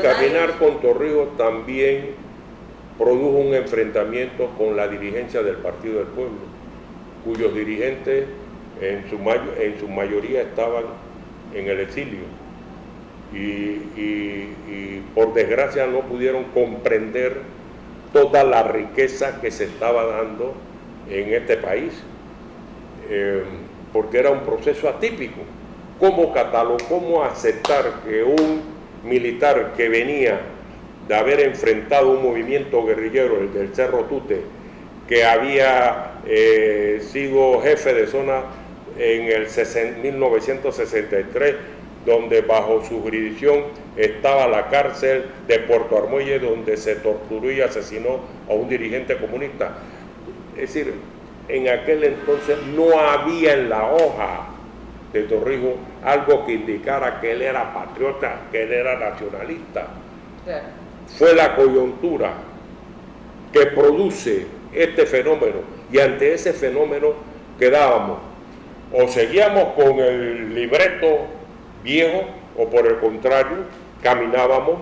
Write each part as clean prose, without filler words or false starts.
caminar con Torrijos también produjo un enfrentamiento con la dirigencia del Partido del Pueblo, cuyos dirigentes en su mayoría estaban en el exilio y por desgracia no pudieron comprender toda la riqueza que se estaba dando en este país, porque era un proceso atípico. ¿Cómo aceptar que un militar que venía de haber enfrentado un movimiento guerrillero, el del Cerro Tute, que había sido jefe de zona en el 1963, donde bajo su jurisdicción estaba la cárcel de Puerto Armuelle, donde se torturó y asesinó a un dirigente comunista? Es decir, en aquel entonces no había en la hoja de Torrijos algo que indicara que él era patriota, que él era nacionalista. Claro. Fue la coyuntura que produce este fenómeno, y ante ese fenómeno quedábamos, o seguíamos con el libreto viejo, o por el contrario, caminábamos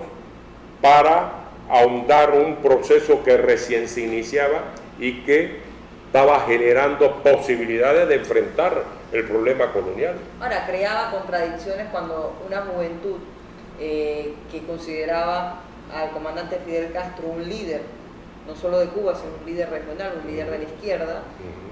para ahondar un proceso que recién se iniciaba y que estaba generando posibilidades de enfrentar el problema colonial. Ahora, creaba contradicciones cuando una juventud que consideraba al comandante Fidel Castro un líder, no solo de Cuba, sino un líder regional, un líder de la izquierda,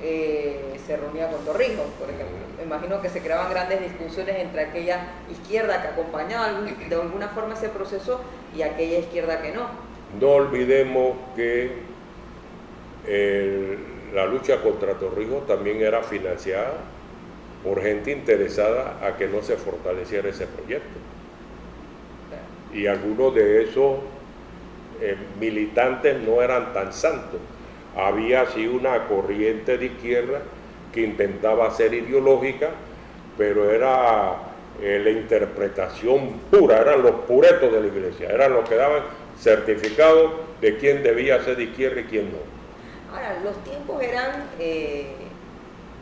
se reunía con Torrijos, por ejemplo. Me imagino que se creaban grandes discusiones entre aquella izquierda que acompañaba de alguna forma ese proceso y aquella izquierda que no. No olvidemos que la lucha contra Torrijos también era financiada por gente interesada a que no se fortaleciera ese proyecto. Y algunos de esos militantes no eran tan santos. Había así una corriente de izquierda que intentaba ser ideológica, pero era la interpretación pura, eran los puretos de la iglesia, eran los que daban certificado de quién debía ser de izquierda y quién no. Ahora, los tiempos eran,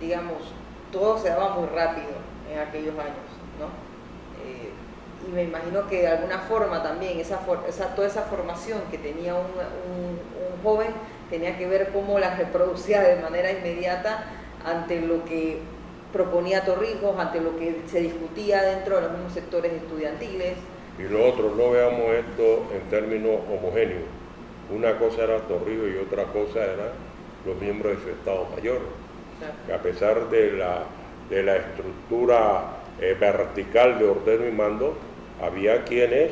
digamos, todo se daba muy rápido en aquellos años, ¿no? Y me imagino que de alguna forma también toda esa formación que tenía un joven tenía que ver cómo la reproducía de manera inmediata ante lo que proponía Torrijos, ante lo que se discutía dentro de los mismos sectores estudiantiles. Y lo otro, no veamos esto en términos homogéneos. Una cosa era Torrijos y otra cosa eran los miembros de su Estado Mayor, que a pesar de la estructura vertical de ordeno y mando, había quienes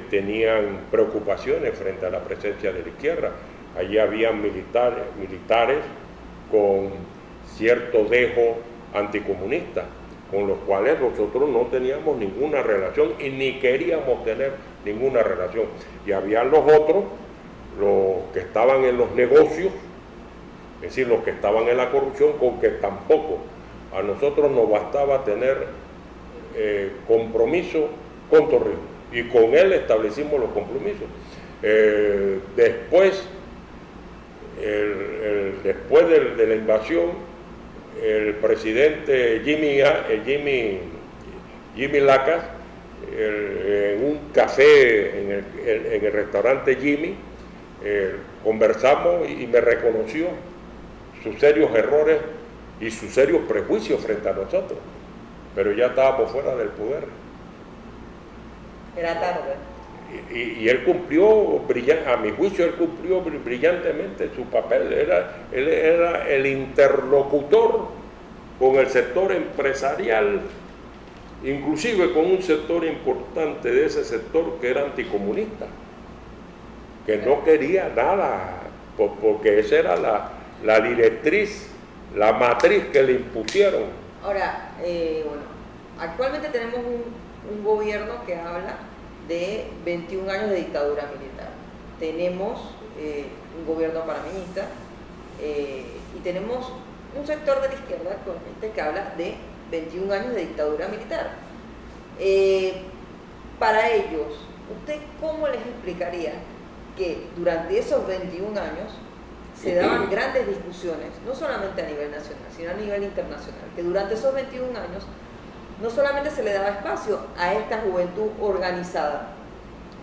tenían preocupaciones frente a la presencia de la izquierda. Allí había militares con cierto dejo anticomunista, con los cuales nosotros no teníamos ninguna relación y ni queríamos tener ninguna relación. Y había los otros, los que estaban en los negocios, es decir, los que estaban en la corrupción, con que tampoco a nosotros nos bastaba tener compromiso con Torrijos, y con él establecimos los compromisos. Después de la invasión, el presidente Jimmy Lacas, en un café en el restaurante Jimmy, conversamos y me reconoció sus serios errores y sus serios prejuicios frente a nosotros, pero ya estábamos fuera del poder. Era tarde. Y él cumplió, a mi juicio, él cumplió brillantemente su papel. Él era el interlocutor con el sector empresarial, inclusive con un sector importante de ese sector que era anticomunista, que no quería nada, porque esa era la directriz, la matriz que le impusieron. Ahora, bueno, actualmente tenemos un gobierno que habla de 21 años de dictadura militar. Tenemos un gobierno panameñista y tenemos un sector de la izquierda actualmente que habla de 21 años de dictadura militar. Para ellos, ¿usted cómo les explicaría que durante esos 21 años se daban grandes discusiones, no solamente a nivel nacional, sino a nivel internacional, que durante esos 21 años no solamente se le daba espacio a esta juventud organizada,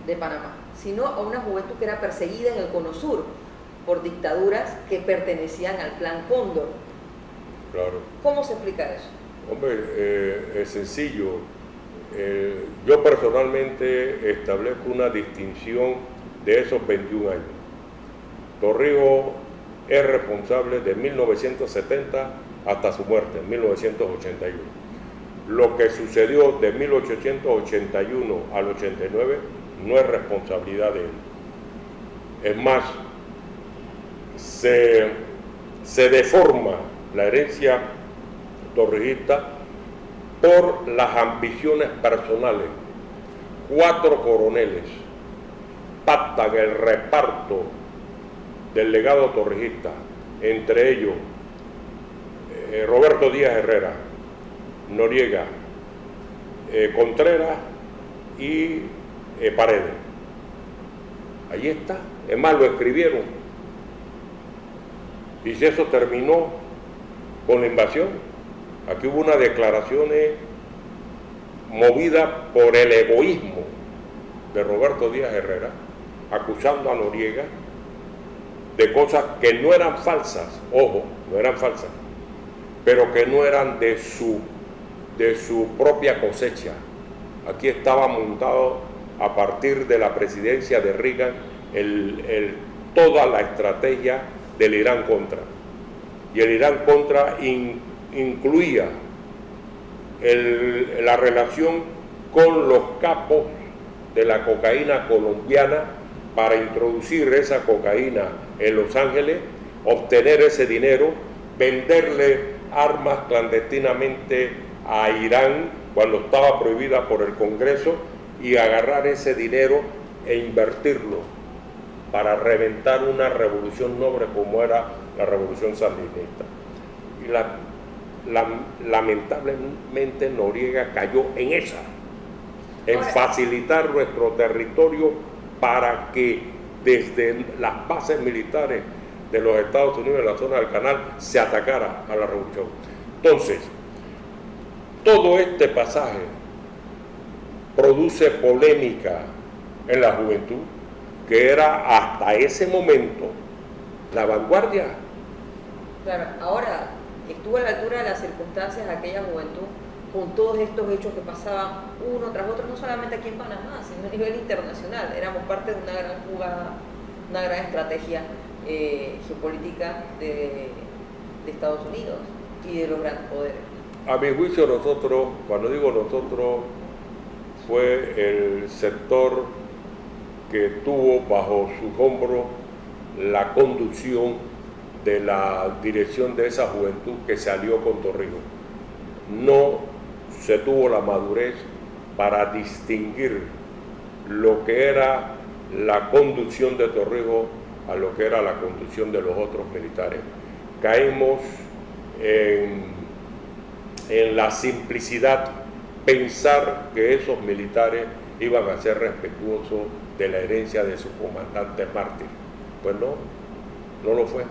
de Panamá, sino a una juventud que era perseguida en el Cono Sur por dictaduras que pertenecían al Plan Cóndor. Claro. ¿Cómo se explica eso? Hombre, es sencillo. Yo personalmente establezco una distinción de esos 21 años. Torrijos es responsable de 1970 hasta su muerte, en 1981. Lo que sucedió de 1881 al 89 no es responsabilidad de él. Es más, se deforma la herencia torrijista por las ambiciones personales. 4 coroneles pactan el reparto del legado torrijista, entre ellos Roberto Díaz Herrera, Noriega, Contreras y Paredes. Ahí está, es más, lo escribieron. Y si eso terminó con la invasión, aquí hubo unas declaraciones movidas por el egoísmo de Roberto Díaz Herrera, acusando a Noriega de cosas que no eran falsas, ojo, no eran falsas, pero que no eran de su propia cosecha. Aquí estaba montado a partir de la presidencia de Reagan toda la estrategia del Irán Contra. Y el Irán Contra incluía la relación con los capos de la cocaína colombiana para introducir esa cocaína en Los Ángeles, obtener ese dinero, venderle armas clandestinamente a Irán cuando estaba prohibida por el Congreso y agarrar ese dinero e invertirlo para reventar una revolución noble como era la revolución sandinista. Y lamentablemente Noriega cayó en esa, en facilitar nuestro territorio para que desde las bases militares de los Estados Unidos en la zona del Canal se atacara a la revolución. Entonces, todo este pasaje produce polémica en la juventud, que era hasta ese momento la vanguardia. Claro, ahora estuvo a la altura de las circunstancias aquella juventud con todos estos hechos que pasaban uno tras otro, no solamente aquí en Panamá, sino a nivel internacional. Éramos parte de una gran jugada, una gran estrategia geopolítica de Estados Unidos y de los grandes poderes. A mi juicio nosotros, cuando digo nosotros, fue el sector que tuvo bajo sus hombros la conducción de la dirección de esa juventud que salió con Torrijos. No se tuvo la madurez para distinguir lo que era la conducción de Torrijos a lo que era la conducción de los otros militares. Caímos en la simplicidad, pensar que esos militares iban a ser respetuosos de la herencia de su comandante mártir. Pues no lo fue.